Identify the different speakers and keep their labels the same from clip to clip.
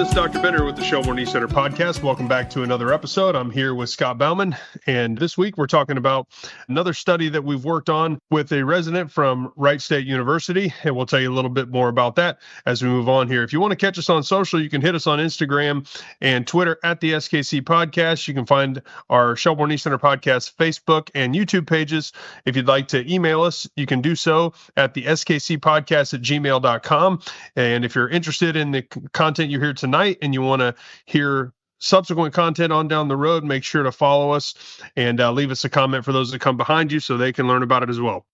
Speaker 1: This is Dr. Bender with the Shelburne Knee Center podcast. Welcome back to another episode. I'm here with Scott Bauman, and this week we're talking about another study that we've worked on with a resident from Wright State University, and we'll tell you a little bit more about that as we move on here. If you want to catch us on social, you can hit us on Instagram and Twitter at the SKC Podcast. You can find our Shelburne Knee Center podcast Facebook and YouTube pages. If you'd like to email us, you can do so at the skcpodcast@gmail.com. And if you're interested in the content you hear tonight and you want to hear subsequent content on down the road, make sure to follow us and leave us a comment for those that come behind you so they can learn about it as well.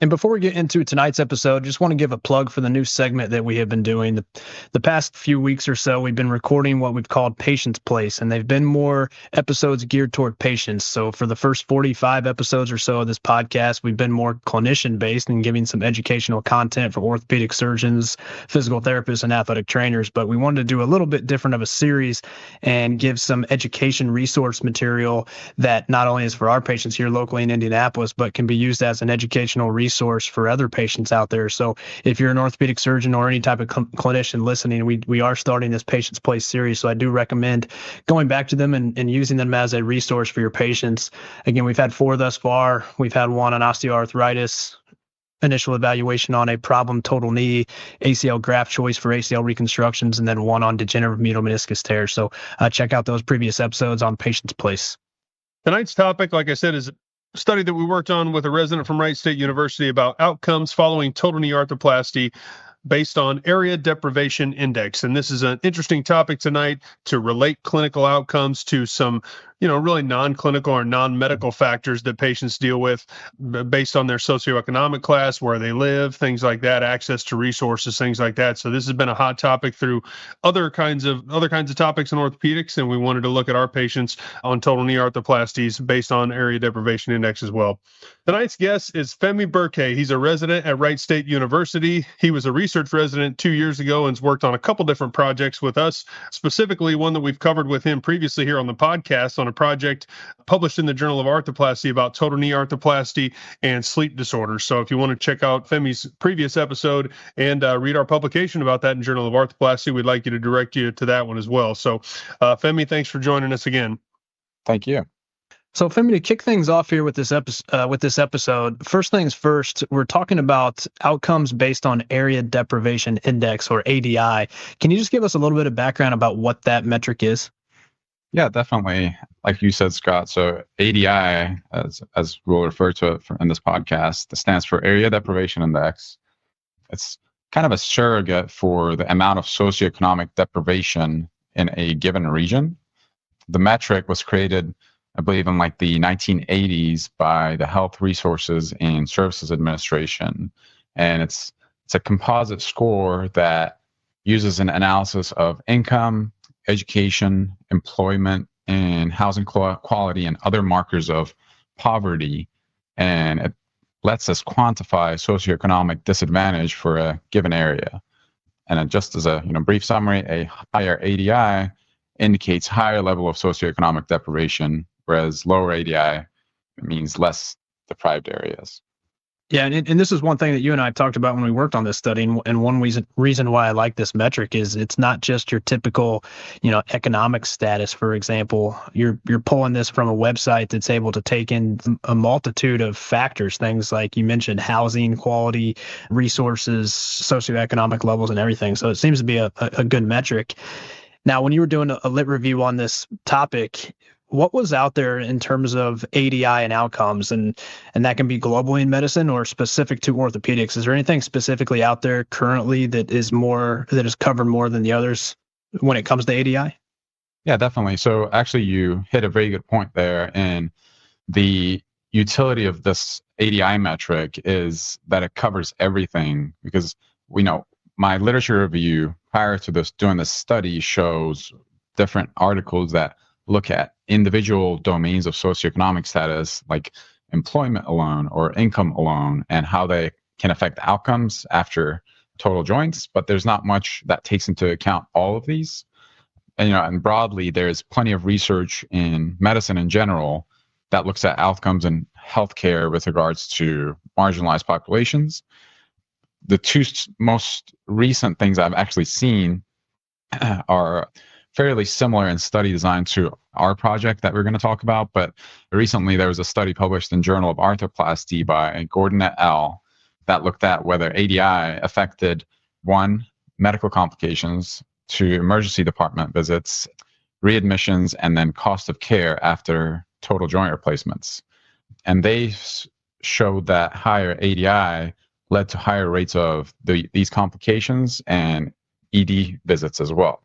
Speaker 2: And before we get into tonight's episode, just want to give a plug for the new segment that we have been doing. The past few weeks or so, we've been recording what we've called Patient's Place, and they've been more episodes geared toward patients. So for the first 45 episodes or so of this podcast, we've been more clinician-based and giving some educational content for orthopedic surgeons, physical therapists, and athletic trainers. But we wanted to do a little bit different of a series and give some education resource material that not only is for our patients here locally in Indianapolis, but can be used as an educational resource for other patients out there. So if you're an orthopedic surgeon or any type of clinician listening, we are starting this Patient's Place series. So I do recommend going back to them and using them as a resource for your patients. Again, we've had 4 thus far. We've had one on osteoarthritis, initial evaluation on a problem total knee, ACL graft choice for ACL reconstructions, and then one on degenerative medial meniscus tear. So check out those previous episodes on Patient's Place.
Speaker 1: Tonight's topic, like I said, is study that we worked on with a resident from Wright State University about outcomes following total knee arthroplasty based on Area Deprivation Index. And this is an interesting topic tonight to relate clinical outcomes to some, really non-clinical or non-medical factors that patients deal with based on their socioeconomic class, where they live, things like that, access to resources, things like that. So this has been a hot topic through other kinds of topics in orthopedics, and we wanted to look at our patients on total knee arthroplasties based on Area Deprivation Index as well. Tonight's guest is Fehmi Berkay. He's a resident at Wright State University. He was a research resident 2 years ago and has worked on a couple different projects with us, specifically one that we've covered with him previously here on the podcast on a project published in the Journal of Arthroplasty about total knee arthroplasty and sleep disorders. So if you want to check out Fehmi's previous episode and read our publication about that in Journal of Arthroplasty, we'd like you to direct you to that one as well. So Fehmi, thanks for joining us again.
Speaker 3: Thank you.
Speaker 2: So, Fehmi, to kick things off here with this episode, first things first, we're talking about outcomes based on Area Deprivation Index, or ADI. Can you just give us a little bit of background about what that metric is?
Speaker 3: Yeah, definitely. Like you said, Scott, so ADI, as we'll refer to it in this podcast, stands for Area Deprivation Index. It's kind of a surrogate for the amount of socioeconomic deprivation in a given region. The metric was created, I believe, in like the 1980s by the Health Resources and Services Administration. And it's a composite score that uses an analysis of income, education, employment, and housing quality and other markers of poverty. And it lets us quantify socioeconomic disadvantage for a given area. And just as a brief summary, a higher ADI indicates higher level of socioeconomic deprivation, whereas lower ADI means less deprived areas.
Speaker 2: Yeah, and this is one thing that you and I talked about when we worked on this study, and one reason why I like this metric is it's not just your typical, economic status. For example, you're pulling this from a website that's able to take in a multitude of factors, things like you mentioned housing quality, resources, socioeconomic levels, and everything. So it seems to be a good metric. Now, when you were doing a lit review on this topic, what was out there in terms of ADI and outcomes, and that can be globally in medicine or specific to orthopedics? Is there anything specifically out there currently that is covered more than the others when it comes to ADI?
Speaker 3: Yeah, definitely. So actually, you hit a very good point there. And the utility of this ADI metric is that it covers everything, because my literature review prior to doing this study shows different articles that look at individual domains of socioeconomic status, like employment alone or income alone, and how they can affect outcomes after total joints. But there's not much that takes into account all of these. And broadly, there's plenty of research in medicine in general that looks at outcomes in healthcare with regards to marginalized populations. The two most recent things I've actually seen are fairly similar in study design to our project that we're going to talk about. But recently there was a study published in Journal of Arthroplasty by Gordon et al. That looked at whether ADI affected one, medical complications, two, emergency department visits, readmissions, and then cost of care after total joint replacements. And they showed that higher ADI led to higher rates of these complications and ED visits as well.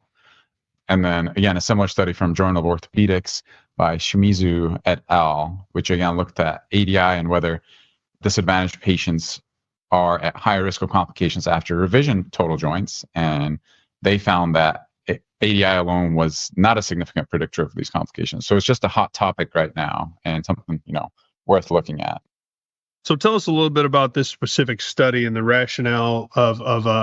Speaker 3: And then again, a similar study from Journal of Orthopedics by Shimizu et al., which again looked at ADI and whether disadvantaged patients are at higher risk of complications after revision total joints. And they found that ADI alone was not a significant predictor of these complications. So it's just a hot topic right now and something, worth looking at.
Speaker 1: So tell us a little bit about this specific study and the rationale of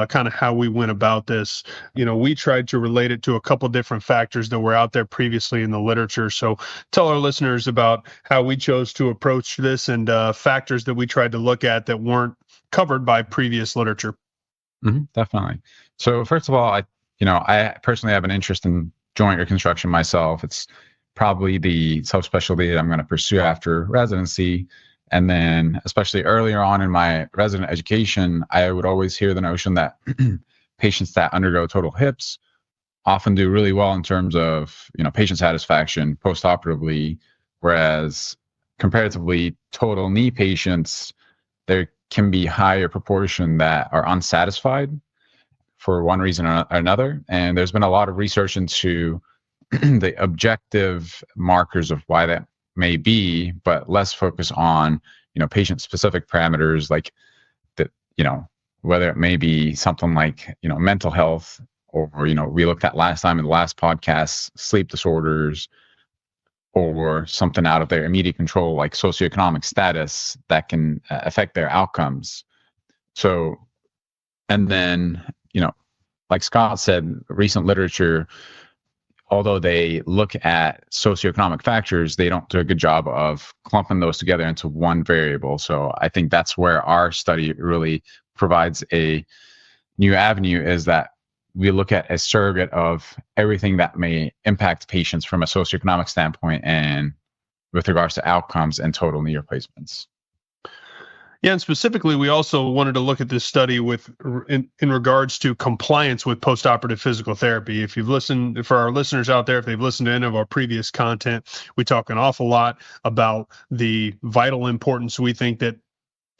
Speaker 1: kind of how we went about this. We tried to relate it to a couple different factors that were out there previously in the literature. So tell our listeners about how we chose to approach this and factors that we tried to look at that weren't covered by previous literature.
Speaker 3: Definitely. So first of all, I personally have an interest in joint reconstruction myself. It's probably the subspecialty that I'm going to pursue after residency. And then, especially earlier on in my resident education, I would always hear the notion that patients that undergo total hips often do really well in terms of, patient satisfaction postoperatively, whereas comparatively total knee patients, there can be higher proportion that are unsatisfied for one reason or another. And there's been a lot of research into the objective markers of why that may be, but less focus on, patient specific parameters like that, whether it may be something like, mental health or, we looked at last time in the last podcast, sleep disorders, or something out of their immediate control, like socioeconomic status that can affect their outcomes. So, and then, like Scott said, recent literature, although they look at socioeconomic factors, they don't do a good job of clumping those together into one variable. So I think that's where our study really provides a new avenue, is that we look at a surrogate of everything that may impact patients from a socioeconomic standpoint and with regards to outcomes and total knee replacements.
Speaker 1: Yeah, and specifically, we also wanted to look at this study in regards to compliance with postoperative physical therapy. If you've listened, for our listeners out there, if they've listened to any of our previous content, we talk an awful lot about the vital importance we think that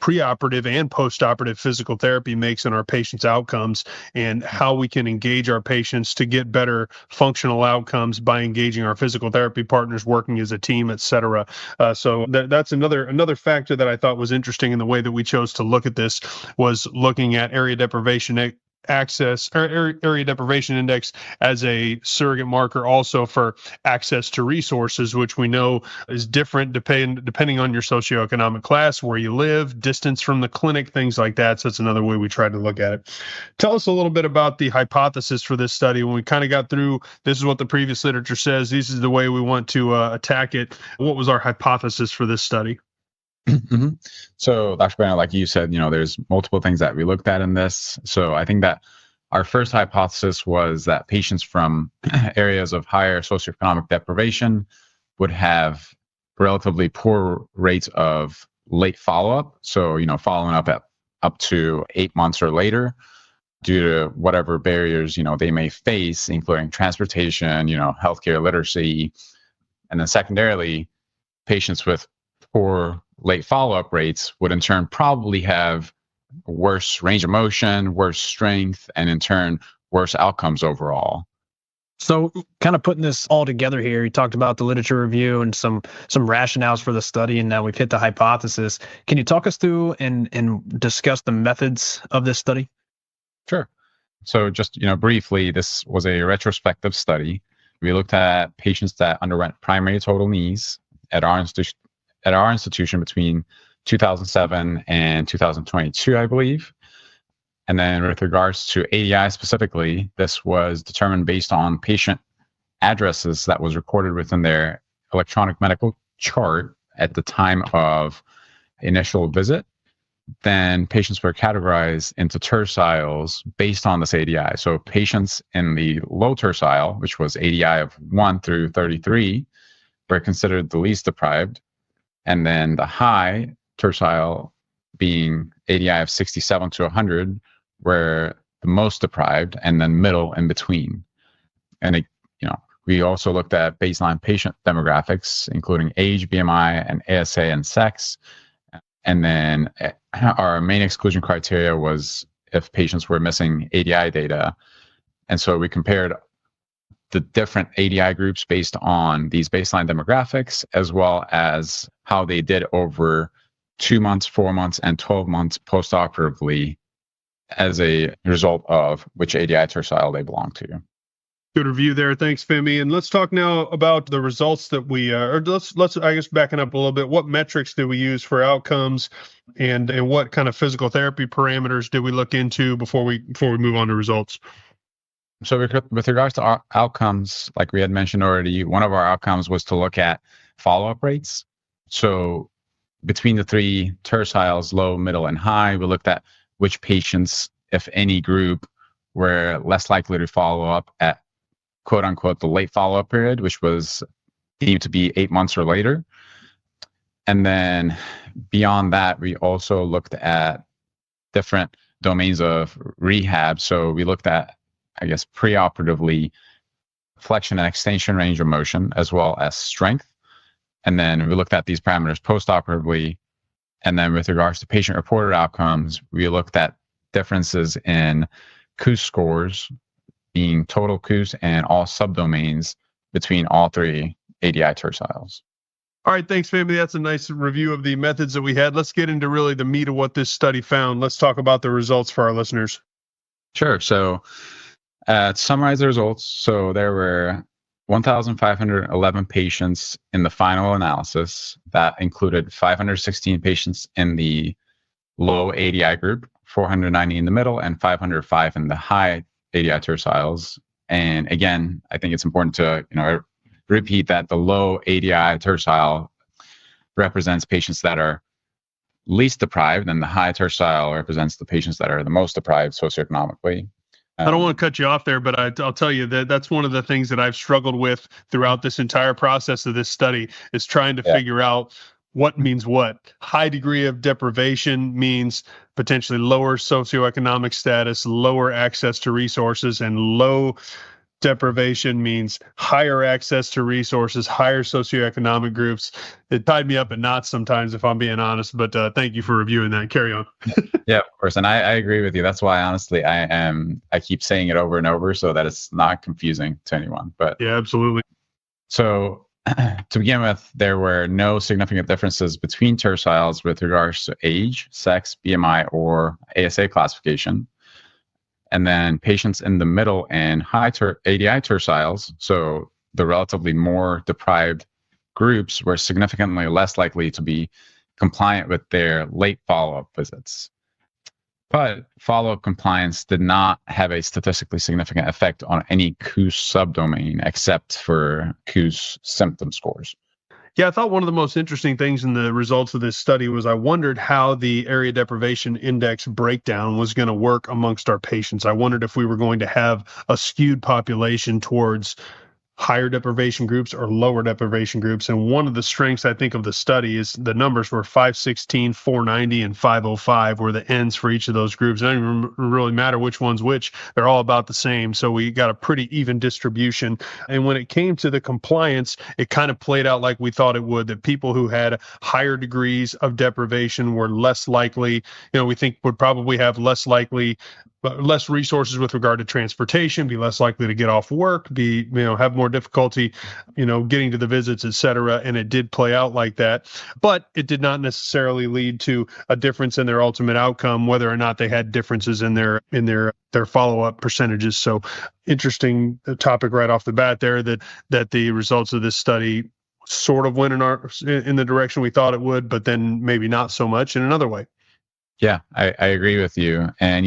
Speaker 1: preoperative and postoperative physical therapy makes in our patients' outcomes, and how we can engage our patients to get better functional outcomes by engaging our physical therapy partners, working as a team, et cetera. So that's another factor that I thought was interesting in the way that we chose to look at this, was looking at area deprivation area deprivation index as a surrogate marker also for access to resources, which we know is different depending on your socioeconomic class, where you live, distance from the clinic, things like that. So that's another way we tried to look at it. Tell us a little bit about the hypothesis for this study. When we kind of got through, this is what the previous literature says, this is the way we want to attack it. What was our hypothesis for this study?
Speaker 3: So, Dr. Banner, like you said, there's multiple things that we looked at in this. So I think that our first hypothesis was that patients from areas of higher socioeconomic deprivation would have relatively poor rates of late follow-up. So, following up at up to 8 months or later due to whatever barriers, they may face, including transportation, healthcare literacy. And then secondarily, patients with poor late follow-up rates would in turn probably have worse range of motion, worse strength, and in turn worse outcomes overall.
Speaker 2: So kind of putting this all together here, you talked about the literature review and some rationales for the study, and now we've hit the hypothesis. Can you talk us through and discuss the methods of this study?
Speaker 3: Sure. So just, briefly, this was a retrospective study. We looked at patients that underwent primary total knees at our institution between 2007 and 2022, I believe. And then with regards to ADI specifically, this was determined based on patient addresses that was recorded within their electronic medical chart at the time of initial visit. then patients were categorized into terciles based on this ADI. So patients in the low tercile, which was ADI of 1 through 33, were considered the least deprived. And then the high tercile, being ADI of 67 to 100, were the most deprived, and then middle in between. And we also looked at baseline patient demographics, including age, BMI, and ASA and sex. And then our main exclusion criteria was if patients were missing ADI data. And so we compared the different ADI groups based on these baseline demographics, as well as how they did over 2 months, 4 months, and 12 months postoperatively as a result of which ADI tercile they belong to.
Speaker 1: Good review there. Thanks, Fehmi. And let's talk now about the results that let's I guess backing up a little bit. What metrics did we use for outcomes, and what kind of physical therapy parameters did we look into before we move on to results?
Speaker 3: So with regards to our outcomes, like we had mentioned already, one of our outcomes was to look at follow-up rates. So between the three terciles, low, middle, and high, we looked at which patients, if any group, were less likely to follow up at quote unquote the late follow-up period, which was deemed to be 8 months or later. And then beyond that, we also looked at different domains of rehab. So we looked at, I guess, preoperatively, flexion and extension range of motion, as well as strength. And then we looked at these parameters postoperatively. And then with regards to patient-reported outcomes, we looked at differences in KOOS scores, being total KOOS and all subdomains between all three ADI terciles.
Speaker 1: All right, thanks, Fehmi. That's a nice review of the methods that we had. Let's get into really the meat of what this study found. Let's talk about the results for our listeners.
Speaker 3: Sure. So to summarize the results, so there were 1,511 patients in the final analysis. That included 516 patients in the low ADI group, 490 in the middle, and 505 in the high ADI terciles. And again, I think it's important to repeat that the low ADI tercile represents patients that are least deprived, and the high tercile represents the patients that are the most deprived socioeconomically.
Speaker 1: I don't want to cut you off there, but I'll tell you that that's one of the things that I've struggled with throughout this entire process of this study is trying to figure out what means what. High degree of deprivation means potentially lower socioeconomic status, lower access to resources, and low deprivation means higher access to resources, higher socioeconomic groups. It tied me up at knots sometimes, if I'm being honest, but thank you for reviewing that. Carry on.
Speaker 3: Yeah, of course. And I agree with you. That's why, honestly, I keep saying it over and over so that it's not confusing to anyone. But
Speaker 1: yeah, absolutely.
Speaker 3: So to begin with, there were no significant differences between terciles with regards to age, sex, BMI, or ASA classification. And then patients in the middle and high ADI terciles, so the relatively more deprived groups, were significantly less likely to be compliant with their late follow-up visits. But follow-up compliance did not have a statistically significant effect on any KOOS subdomain except for KOOS symptom scores.
Speaker 1: Yeah, I thought one of the most interesting things in the results of this study was I wondered how the Area Deprivation Index breakdown was going to work amongst our patients. I wondered if we were going to have a skewed population towards higher deprivation groups or lower deprivation groups. And one of the strengths, I think, of the study is the numbers were 516, 490, and 505 were the ends for each of those groups. It doesn't really matter which one's which. They're all about the same. So we got a pretty even distribution. And when it came to the compliance, it kind of played out like we thought it would, that people who had higher degrees of deprivation were less likely, we think would probably have less resources with regard to transportation, be less likely to get off work, have more difficulty, getting to the visits, et cetera. And it did play out like that, but it did not necessarily lead to a difference in their ultimate outcome, whether or not they had differences in their follow-up percentages. So interesting topic right off the bat there, that the results of this study sort of went in the direction we thought it would, but then maybe not so much in another way.
Speaker 3: Yeah, I agree with you. And,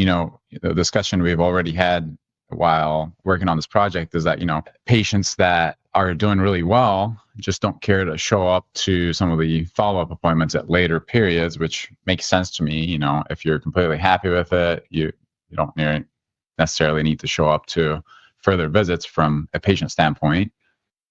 Speaker 3: the discussion we've already had while working on this project is that, patients that are doing really well, just don't care to show up to some of the follow-up appointments at later periods, which makes sense to me. If you're completely happy with it, you don't necessarily need to show up to further visits from a patient standpoint.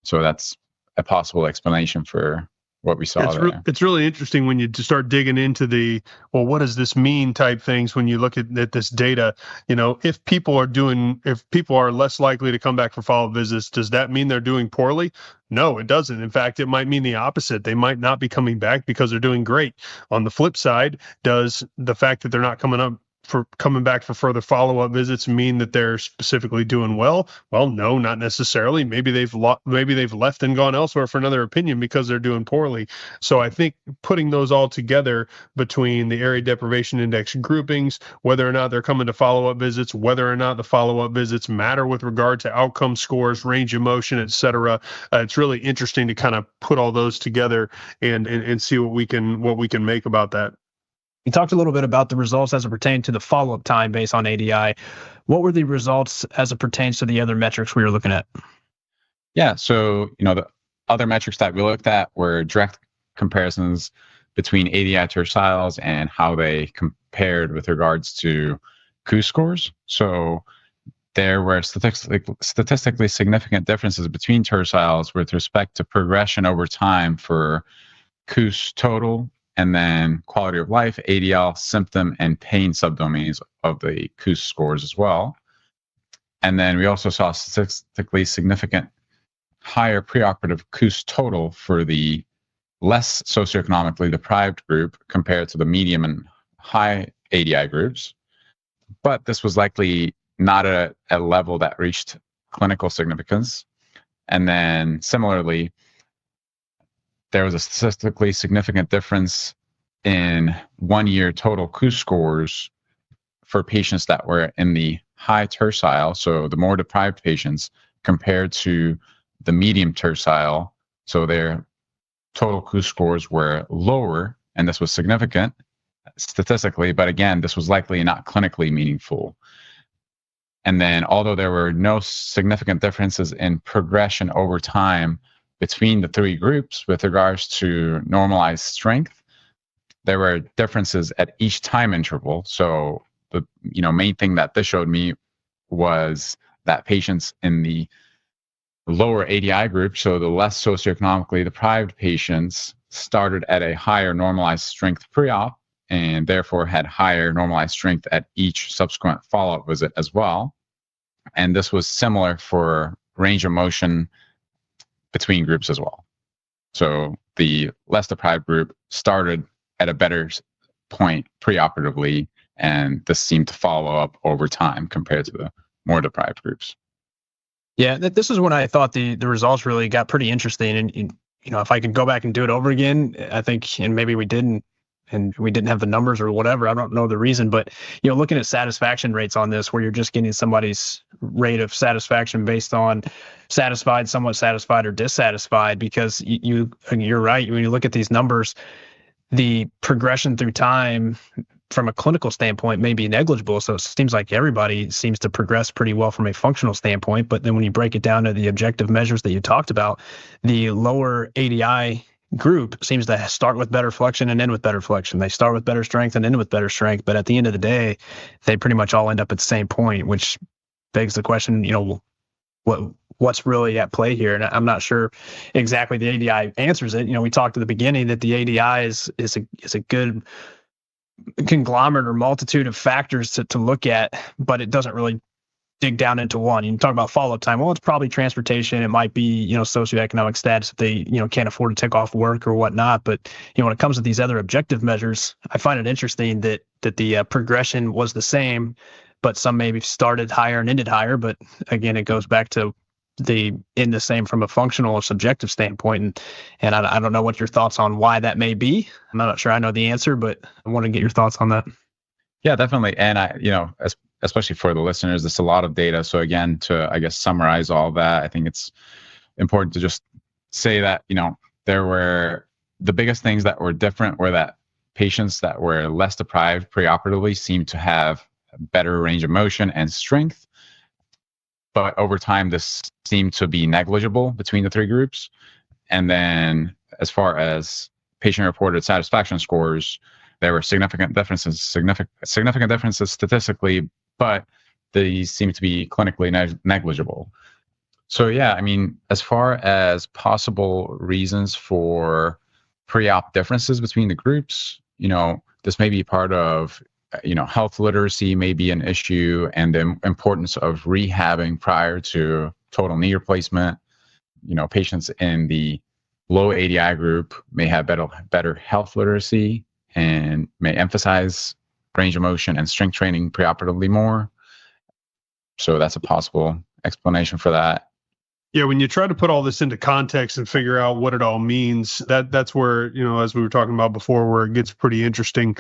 Speaker 3: So that's a possible explanation for what we saw there.
Speaker 1: It's really interesting when you start digging into the, well, what does this mean type things when you look at this data. If people are less likely to come back for follow-up visits, does that mean they're doing poorly? No, it doesn't. In fact, it might mean the opposite. They might not be coming back because they're doing great. On the flip side, does the fact that they're not coming back for further follow-up visits mean that they're specifically doing well? Well, no, not necessarily. Maybe they've left and gone elsewhere for another opinion because they're doing poorly. So I think putting those all together between the Area Deprivation Index groupings, whether or not they're coming to follow-up visits, whether or not the follow-up visits matter with regard to outcome scores, range of motion, et cetera, it's really interesting to kind of put all those together and see what we can make about that.
Speaker 2: You talked a little bit about the results as it pertained to the follow-up time based on ADI. What were the results as it pertains to the other metrics we were looking at?
Speaker 3: Yeah, so the other metrics that we looked at were direct comparisons between ADI tertiles and how they compared with regards to KOOS scores. So there were statistically significant differences between tertiles with respect to progression over time for KOOS total, and then quality of life, ADL, symptom, and pain subdomains of the KOOS scores as well. And then we also saw statistically significant higher preoperative KOOS total for the less socioeconomically deprived group compared to the medium and high ADI groups. But this was likely not at a level that reached clinical significance. And then similarly, there was a statistically significant difference in 1 year total KOOS scores for patients that were in the high tertile, so the more deprived patients, compared to the medium tertile. So their total KOOS scores were lower, and this was significant statistically, but again, this was likely not clinically meaningful. And then although there were no significant differences in progression over time between the three groups with regards to normalized strength, there were differences at each time interval. So the main thing that this showed me was that patients in the lower ADI group, so the less socioeconomically deprived patients, started at a higher normalized strength pre-op and therefore had higher normalized strength at each subsequent follow-up visit as well. And this was similar for range of motion between groups as well. So the less deprived group started at a better point preoperatively, and this seemed to follow up over time compared to the more deprived groups.
Speaker 2: Yeah, this is when I thought the results really got pretty interesting. And if I could go back and do it over again, I think, and maybe we didn't have the numbers or whatever, I don't know the reason, but looking at satisfaction rates on this, where you're just getting somebody's rate of satisfaction based on satisfied, somewhat satisfied, or dissatisfied, because you're right. When you look at these numbers, the progression through time from a clinical standpoint may be negligible. So it seems like everybody seems to progress pretty well from a functional standpoint. But then when you break it down to the objective measures that you talked about, the lower ADI group seems to start with better flexion and end with better flexion. They start with better strength and end with better strength. But at the end of the day, they pretty much all end up at the same point, which begs the question, what's really at play here? And I'm not sure exactly the ADI answers it. We talked at the beginning that the ADI is a good conglomerate or multitude of factors to look at, but it doesn't really dig down into one. You talk about follow-up time. Well, it's probably transportation. It might be, socioeconomic status if they, can't afford to take off work or whatnot. But, when it comes to these other objective measures, I find it interesting that the progression was the same, but some maybe started higher and ended higher. But again, it goes back to the end the same from a functional or subjective standpoint. And I don't know what your thoughts on why that may be. I'm not sure I know the answer, but I want to get your thoughts on that.
Speaker 3: Yeah, definitely. And especially for the listeners, there's a lot of data. So again, to, I guess, summarize all that, I think it's important to just say that, there were the biggest things that were different were that patients that were less deprived preoperatively seemed to have better range of motion and strength. but over time, this seemed to be negligible between the three groups. And then as far as patient-reported satisfaction scores, there were significant differences statistically, but these seem to be clinically negligible. So yeah, I mean, as far as possible reasons for pre-op differences between the groups, this may be part of, health literacy may be an issue, and the importance of rehabbing prior to total knee replacement. Patients in the low ADI group may have better health literacy and may emphasize range of motion and strength training preoperatively more. So that's a possible explanation for that.
Speaker 1: Yeah, when you try to put all this into context and figure out what it all means, that's where, as we were talking about before, where it gets pretty interesting.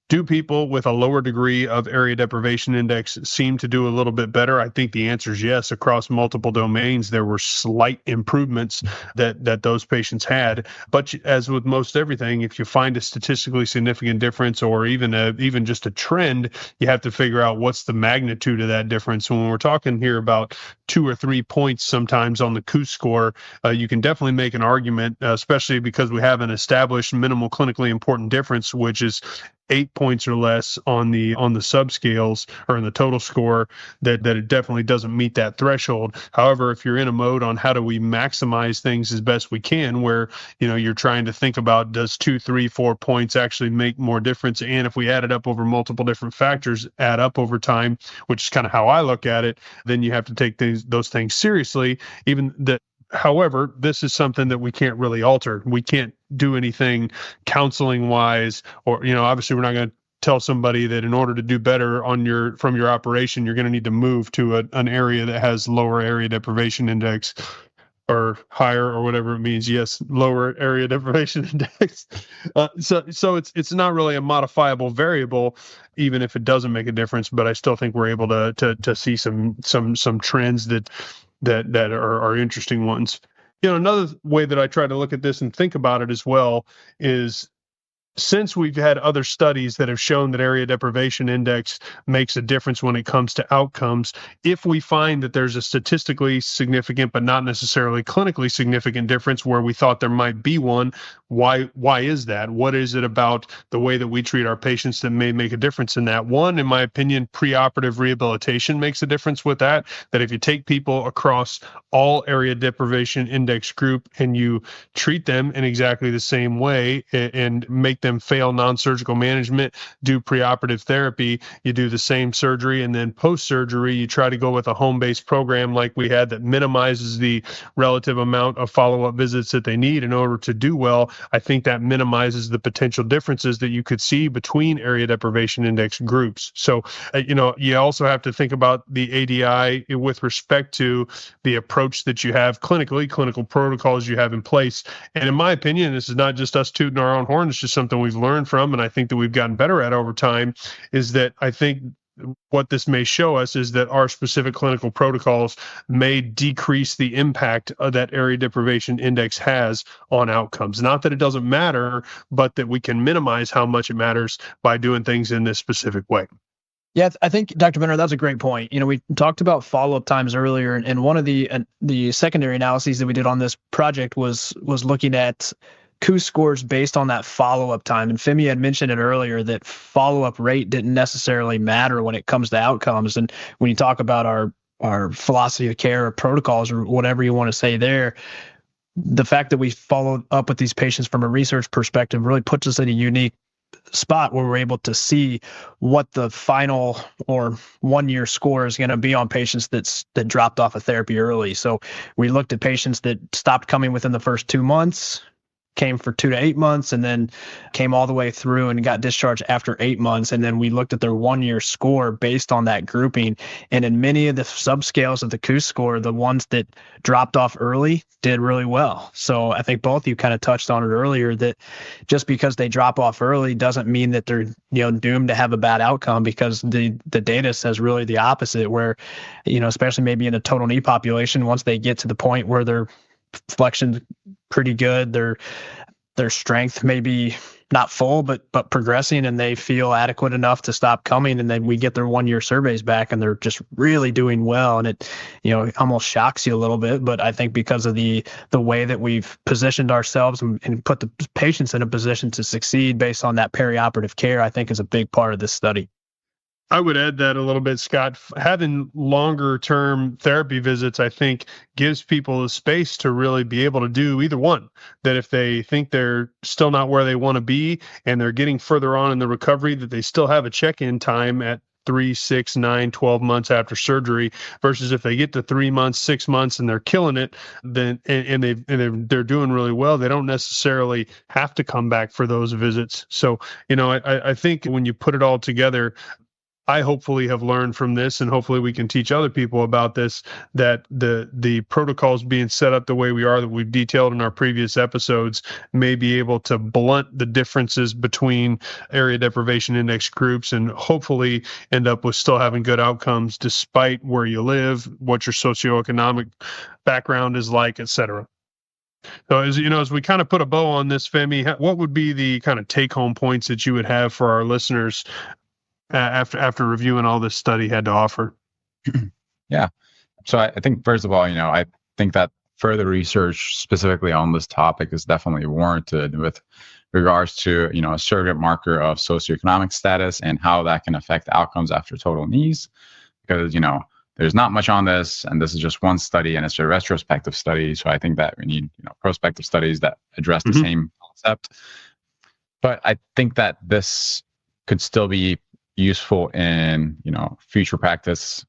Speaker 1: Do people with a lower degree of area deprivation index seem to do a little bit better? I think the answer is yes. Across multiple domains, there were slight improvements that those patients had. But as with most everything, if you find a statistically significant difference or even just a trend, you have to figure out what's the magnitude of that difference. When we're talking here about 2 or 3 points sometimes on the KOOS score, you can definitely make an argument, especially because we have an established minimal clinically important difference, which is 8 points or less on the subscales or in the total score, that it definitely doesn't meet that threshold. However, if you're in a mode on how do we maximize things as best we can, where you're trying to think about, does 2, 3, 4 points actually make more difference, and if we add it up over multiple different factors, add up over time, which is kind of how I look at it, then you have to take those things seriously. However, this is something that we can't really alter. We can't do anything counseling wise, or, obviously we're not going to tell somebody that in order to do better from your operation, you're going to need to move to an area that has lower area deprivation index or higher, or whatever it means. Yes, lower area deprivation index. So it's not really a modifiable variable, even if it doesn't make a difference. But I still think we're able to see some trends that are interesting ones. Another way that I try to look at this and think about it as well is, since we've had other studies that have shown that area deprivation index makes a difference when it comes to outcomes, if we find that there's a statistically significant but not necessarily clinically significant difference where we thought there might be one, why is that? What is it about the way that we treat our patients that may make a difference in that? One, in my opinion, preoperative rehabilitation makes a difference with that if you take people across all area deprivation index group and you treat them in exactly the same way and make them fail non-surgical management, do preoperative therapy, you do the same surgery, and then post-surgery, you try to go with a home-based program like we had that minimizes the relative amount of follow-up visits that they need in order to do well. I think that minimizes the potential differences that you could see between area deprivation index groups. So, you also have to think about the ADI with respect to the approach that you have clinically, clinical protocols you have in place. And in my opinion, this is not just us tooting our own horn, it's just something we've learned from, and I think that we've gotten better at over time, is that I think what this may show us is that our specific clinical protocols may decrease the impact of that area deprivation index has on outcomes. Not that it doesn't matter, but that we can minimize how much it matters by doing things in this specific way.
Speaker 2: Yeah, I think, Dr. Benner, that's a great point. We talked about follow-up times earlier, and one of the secondary analyses that we did on this project was looking at KOOS scores based on that follow-up time. And Fehmi had mentioned it earlier that follow-up rate didn't necessarily matter when it comes to outcomes. And when you talk about our philosophy of care or protocols or whatever you want to say there, the fact that we followed up with these patients from a research perspective really puts us in a unique spot where we're able to see what the final or 1 year score is going to be on patients that dropped off of therapy early. So we looked at patients that stopped coming within the first 2 months, came for 2 to 8 months, and then came all the way through and got discharged after 8 months. And then we looked at their 1 year score based on that grouping. And in many of the subscales of the KOOS score, the ones that dropped off early did really well. So I think both of you kind of touched on it earlier, that just because they drop off early doesn't mean that they're doomed to have a bad outcome, because the data says really the opposite, where, especially maybe in a total knee population, once they get to the point where they're flexion's pretty good, their strength may be not full, but progressing, and they feel adequate enough to stop coming. And then we get their 1 year surveys back and they're just really doing well. And it, it almost shocks you a little bit. But I think because of the way that we've positioned ourselves and put the patients in a position to succeed based on that perioperative care, I think is a big part of this study.
Speaker 1: I would add that a little bit, Scott. Having longer term therapy visits, I think, gives people the space to really be able to do either one. That if they think they're still not where they want to be and they're getting further on in the recovery, that they still have a check-in time at 3, 6, 9, 12 months after surgery, versus if they get to 3 months, 6 months and they're killing it, then they're doing really well, they don't necessarily have to come back for those visits. So, I think when you put it all together, I hopefully have learned from this, and hopefully we can teach other people about this, that the protocols being set up the way we are, that we've detailed in our previous episodes, may be able to blunt the differences between area deprivation index groups and hopefully end up with still having good outcomes despite where you live, what your socioeconomic background is like, et cetera. So as we kind of put a bow on this, Fehmi, what would be the kind of take-home points that you would have for our listeners after reviewing all this study had to offer?
Speaker 3: Yeah. So I think, first of all, I think that further research specifically on this topic is definitely warranted with regards to, a surrogate marker of socioeconomic status and how that can affect outcomes after total knees. Because, there's not much on this, and this is just one study, and it's a retrospective study. So I think that we need, prospective studies that address the same concept. But I think that this could still be useful in future practice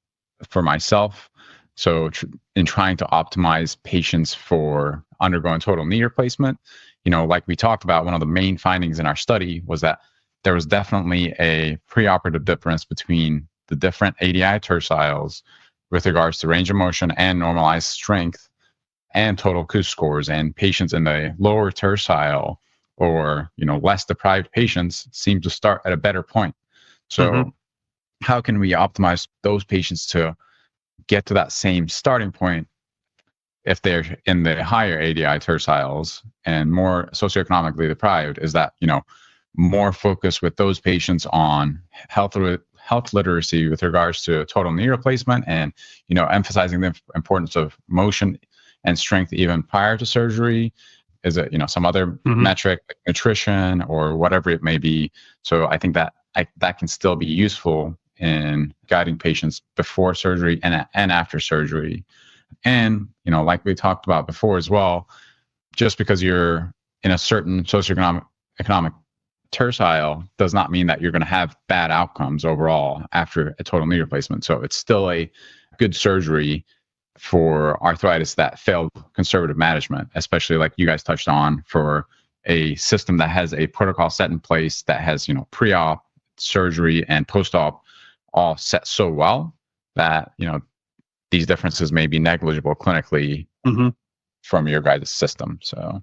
Speaker 3: for myself. So in trying to optimize patients for undergoing total knee replacement, like we talked about, one of the main findings in our study was that there was definitely a preoperative difference between the different ADI terciles with regards to range of motion and normalized strength and total KOOS scores. And patients in the lower tercile or less deprived patients seem to start at a better point. So how can we optimize those patients to get to that same starting point if they're in the higher ADI terciles and more socioeconomically deprived? Is that, more focus with those patients on health literacy with regards to total knee replacement and, emphasizing the importance of motion and strength even prior to surgery? Is it, some other metric like nutrition or whatever it may be? So I think that that can still be useful in guiding patients before surgery and after surgery. And, like we talked about before as well, just because you're in a certain socioeconomic tercile does not mean that you're going to have bad outcomes overall after a total knee replacement. So it's still a good surgery for arthritis that failed conservative management, especially like you guys touched on, for a system that has a protocol set in place that has, pre-op, surgery, and post-op all set so well that, these differences may be negligible clinically from your guys' system. So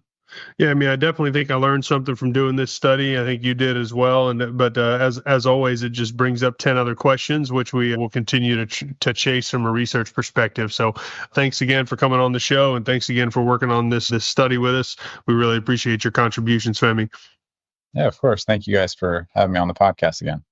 Speaker 1: yeah, I definitely think I learned something from doing this study. I think you did as well. But as always, it just brings up 10 other questions, which we will continue to chase from a research perspective. So thanks again for coming on the show, and thanks again for working on this study with us. We really appreciate your contributions, Fehmi.
Speaker 3: Yeah, of course. Thank you guys for having me on the podcast again.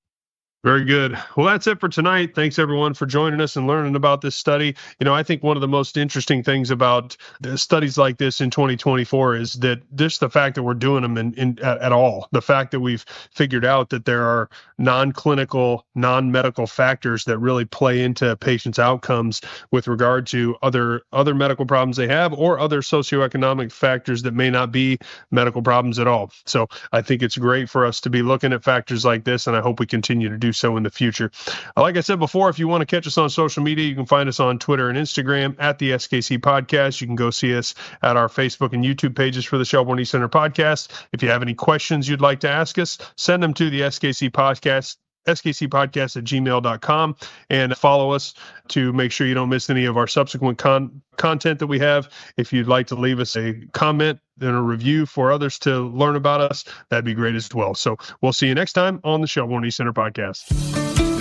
Speaker 1: Very good. Well, that's it for tonight. Thanks, everyone, for joining us and learning about this study. I think one of the most interesting things about the studies like this in 2024 is that just the fact that we're doing them at all, the fact that we've figured out that there are non-clinical, non-medical factors that really play into patients' outcomes with regard to other medical problems they have or other socioeconomic factors that may not be medical problems at all. So I think it's great for us to be looking at factors like this, and I hope we continue to do so in the future. Like I said before, if you want to catch us on social media, you can find us on Twitter and Instagram at the SKC Podcast. You can go see us at our Facebook and YouTube pages for the Shelbourne East Center Podcast. If you have any questions you'd like to ask us, send them to the SKC Podcast, skcpodcast@gmail.com, and follow us to make sure you don't miss any of our subsequent content that we have. If you'd like to leave us a comment and a review for others to learn about us, that'd be great as well. So we'll see you next time on the Shelbourne East Center Podcast.